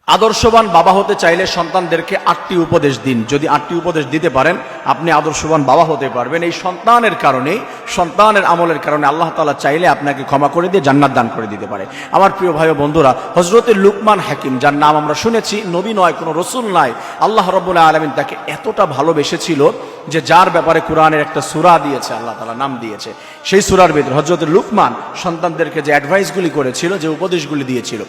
আদর্শবান বাবা হতে চাইলে সন্তানদেরকে 8টি উপদেশ দিন। যদি 8টি উপদেশ দিতে পারেন আপনি আদর্শবান বাবা হতে পারবেন। এই সন্তানের কারণেই, সন্তানের আমলের কারণে আল্লাহ তাআলা চাইলে আপনাকে ক্ষমা করে দিয়ে জান্নাত দান করে দিতে পারে। আমার প্রিয় ভাই ও বন্ধুরা, হযরতে লুকমান হাকিম, যার নাম আমরা শুনেছি, নবী নয়, কোনো রসুল নয়, আল্লাহ রাব্বুল আলামিন তাকে এতটা ভালোবেসেছিল যে যার ব্যাপারে কোরআনের একটা সূরা দিয়েছে, আল্লাহ তাআলা নাম দিয়েছে। সেই সূরার ভিতরে হযরতে লুকমান সন্তানদেরকে যে অ্যাডভাইসগুলি করেছিল, যে উপদেশগুলি দিয়েছিল,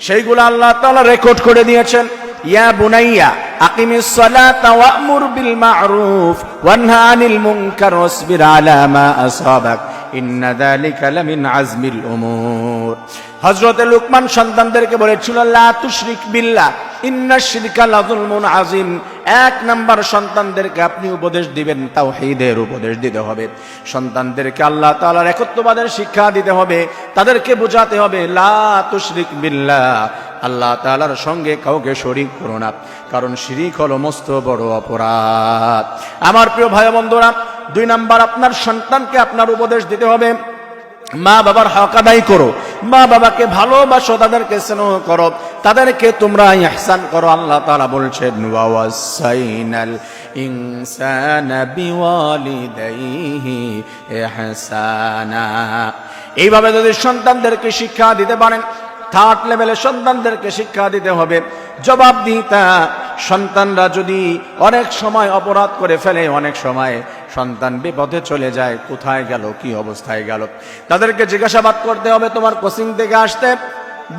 সেইগুলো আল্লাহ তাআলা রেকর্ড করে দিয়েছেন। ইয়া বুনাইয়া আকিমিস সালাতা ওয়া'মুর বিল মা'রুফ ওয়ানহা আনিল মুনকার ওয়াসবির আলা মা আসাবাক ইন্না যালিকা লামিন আজমিল উমুর। হযরতে লুকমান সন্তানদেরকে বলেছিল, লা তুশরিক বিল্লাহ ইন্নাশ শিরকা লাযুলমুন আযীম। এক নাম্বার সন্তানদেরকে আপনি উপদেশ দিবেন, তাওহীদের উপদেশ দিতে হবে। সন্তানদেরকে আল্লাহ তাআলার একত্ববাদের শিক্ষা দিতে হবে, তাদেরকে বোঝাতে হবে লা তুশরিক বিল্লাহ, আল্লাহ তাআলার সঙ্গে কাউকে শরীক করো না, কারণ শিরিক হলো মস্ত বড় অপরাধ। আমার প্রিয় ভাই বন্ধুরা, 2 নাম্বার আপনার সন্তানকে আপনার উপদেশ দিতে হবে, মা বাবার হক আদায় করো, মা বাবাকে ভালোবাসো, তাদেরকে স্নেহ করো, তাদেরকে তোমরা ইহসান করো। আল্লাহ তাআলা বলছেন, ওয়া ওয়াসাইনাল ইনসানা বিওয়ালিদাইহি ইহসানা। এইভাবে যদি সন্তানদেরকে শিক্ষা দিতে পারেন, 3rd লেভেলে সন্তানদেরকে শিক্ষা দিতে হবে জবাবদিহিতা। সন্তানরা যদি অনেক সময় অপরাধ করে ফেলে, অনেক সময় সন্তান বিপদে চলে যায়, কোথায় গেল, কি অবস্থায় গেল, তাদেরকে জিজ্ঞাসাবাদ করতে হবে। তোমার কোচিং থেকে আসতে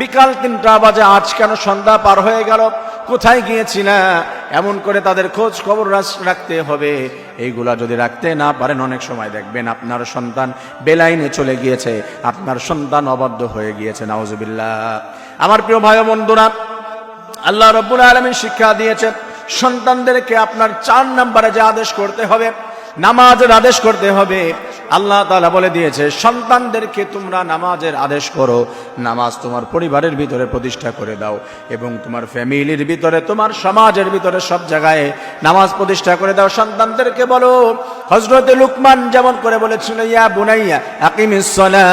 বিকাল 3টা বাজে, আজ কেন সন্ধ্যা পার হয়ে গেল, কোথায় গিয়েছি না, এমন করে তাদের খোঁজ খবর রাখতে হবে। এইগুলা যদি রাখতে না পারেন, অনেক সময় দেখবেন আপনার সন্তান বেলাইনে চলে গিয়েছে, আপনার সন্তান অবাধ্য হয়ে গিয়েছে, নাউজুবিল্লাহ। আমার প্রিয় ভাই ও বন্ধুরা, আল্লাহ রাব্বুল আলামিন শিক্ষা দিয়েছেন সন্তানদেরকে আপনার 4 নম্বরে যে আদেশ করতে হবে, নামাজের আদেশ করতে হবে। আল্লাহ তাআলা বলে দিয়েছে, সন্তানদেরকে তোমরা নামাজের আদেশ করো, নামাজ তোমার পরিবারের ভিতরে প্রতিষ্ঠা করে দাও, এবং তোমার ফ্যামিলির ভিতরে, তোমার সমাজের ভিতরে, সব জায়গায় নামাজ প্রতিষ্ঠা করে দাও। সন্তানদেরকে বলো, হযরতে লুকমান যেমন করে বলেছিল, ইয়া বুনাইয়া আকিমিস সালাহ,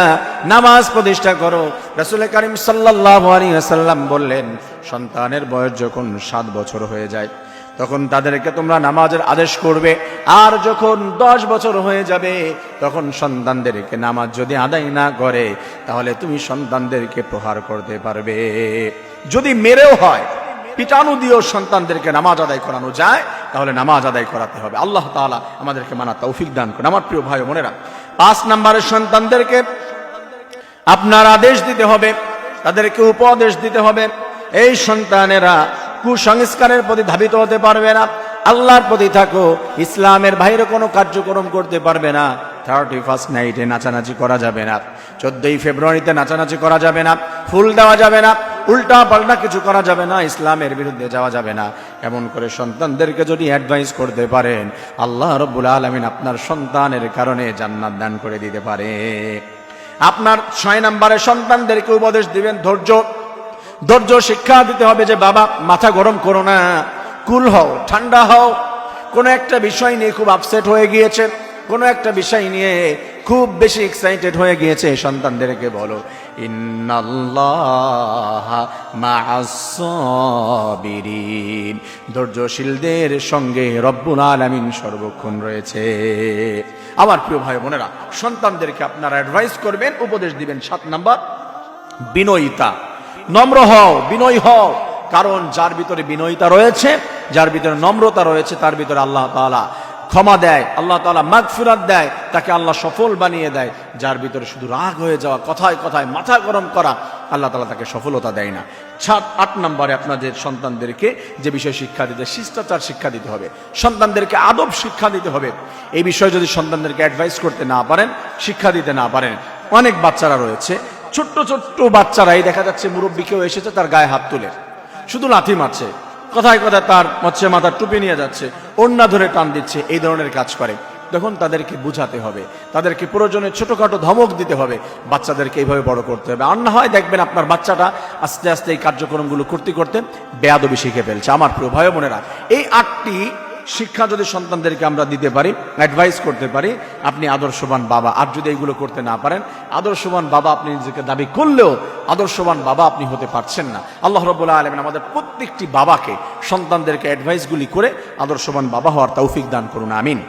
নামাজ প্রতিষ্ঠা করো। রাসূল কারীম সাল্লাল্লাহু আলাইহি ওয়াসাল্লাম বললেন, সন্তানের বয়স যখন 7 বছর হয়ে যায়, তখন তাদেরকে তোমরা নামাজের আদেশ করবে। আর যখন 10 বছর হয়ে যাবে, তখন সন্তানদেরকে নামাজ যদি আদায় না করে, তাহলে তুমি সন্তানদেরকে প্রহার করতে পারবে। যদি মেরেও হয়, পিটানো দিয়েও সন্তানদেরকে নামাজ আদায় করানো যায়, তাহলে নামাজ আদায় করাতে হবে। আল্লাহ তাআলা আমাদেরকে মানার তৌফিক দান করুন। আমার প্রিয় ভাই ও বোনেরা, 5 নম্বরের সন্তানদেরকে আপনার আদেশ দিতে হবে, তাদেরকে উপদেশ দিতে হবে। এই সন্তানেরা কুসংস্কারের প্রতি ধাবিত হতে পারবে না, আল্লাহর প্রতি থাকো, ইসলামের বাইরে কোনো কার্যক্রম করতে পারবে না। 31st নাইটে নাচানাচি করা যাবে না, 14ই ফেব্রুয়ারিতে নাচানাচি করা যাবে না, ফুল দেওয়া যাবে না, উল্টা পাল্টা কিছু করা যাবে না, ইসলামের বিরুদ্ধে যাওয়া যাবে না। এমন করে সন্তানদেরকে যদি অ্যাডভাইস করতে পারেন, আল্লাহ রাব্বুল আলামিন আপনার সন্তানের কারণে জান্নাত দান করে দিতে পারে। আপনার 6 নম্বরে সন্তানদেরকে উপদেশ দিবেন ধৈর্য শিক্ষা দিতে হবে, যে বাবা মাথা গরম করো না, কুল হও, ঠান্ডা হও। কোনো একটা বিষয় নিয়ে খুব আপসেট হয়ে গিয়েছে, কোনো একটা বিষয় নিয়ে খুব বেশি এক্সাইটেড হয়ে গিয়েছে, সন্তানদেরকে বলো, ইন্নাল্লাহা মা'আস সাবিরিন, ধৈর্যশীলদের সঙ্গে রব্বুল আলামিন সর্বক্ষণ রয়েছে। আমার প্রিয় ভাই বোনেরা, সন্তানদেরকে আপনারা অ্যাডভাইস করবেন, উপদেশ দিবেন। 7 নাম্বার, বিনয়িতা, নম্র হও, বিনয়ী হও। কারণ যার ভিতরে বিনয়িতা রয়েছে, যার ভিতরে নম্রতা রয়েছে, তার ভিতরে আল্লাহ তাআলা ক্ষমা দেয়, আল্লাহ তাআলা মাগফিরাত দেয়, তাকে আল্লাহ সফল বানিয়ে দেয়। যার ভিতরে শুধু রাগ হয়ে যাওয়া, কথায় কথায় মাথা গরম করা, আল্লাহ তাআলা তাকে সফলতা দেয় না। 8 নম্বরে আপনাদের সন্তানদেরকে যে বিষয় শিক্ষা দিতে, শিষ্টাচার শিক্ষা দিতে হবে, সন্তানদেরকে আদব শিক্ষা দিতে হবে। এই বিষয়ে যদি সন্তানদেরকে অ্যাডভাইস করতে না পারেন, শিক্ষা দিতে না পারেন, অনেক বাচ্চারা রয়েছে, ছোট্ট ছোট্ট বাচ্চারাই দেখা যাচ্ছে মুরব্বি কেউ এসেছে, তার গায়ে হাত তুলে শুধু লাথি মারছে, কথায় কথায় তার মাথার টুপি নিয়ে যাচ্ছে, ওড়না ধরে টান দিচ্ছে, এই ধরনের কাজ করে। তখন তাদেরকে বুঝাতে হবে, তাদেরকে প্রয়োজনে ছোটখাটো ধমক দিতে হবে, বাচ্চাদেরকে এইভাবে বড় করতে হবে। আর না হয় দেখবেন আপনার বাচ্চাটা আস্তে আস্তে এই কার্যক্রমগুলো করতে করতে বেয়াদবি শিখে ফেলছে। আমার প্রিয় ভাই বোনেরা, এই 8টি শিক্ষা যদি সন্তানদেরকে আমরা দিতে পারি, অ্যাডভাইস করতে পারি, আপনি আদর্শবান বাবা। আর যদি এইগুলো করতে না পারেন, আদর্শবান বাবা আপনি নিজেকে দাবি করলেও আদর্শবান বাবা আপনি হতে পারছেন না। আল্লাহ রাব্বুল আলামিন আমাদের প্রত্যেকটি বাবাকে সন্তানদেরকে অ্যাডভাইসগুলি করে আদর্শবান বাবা হওয়ার তৌফিক দান করুন, আমিন।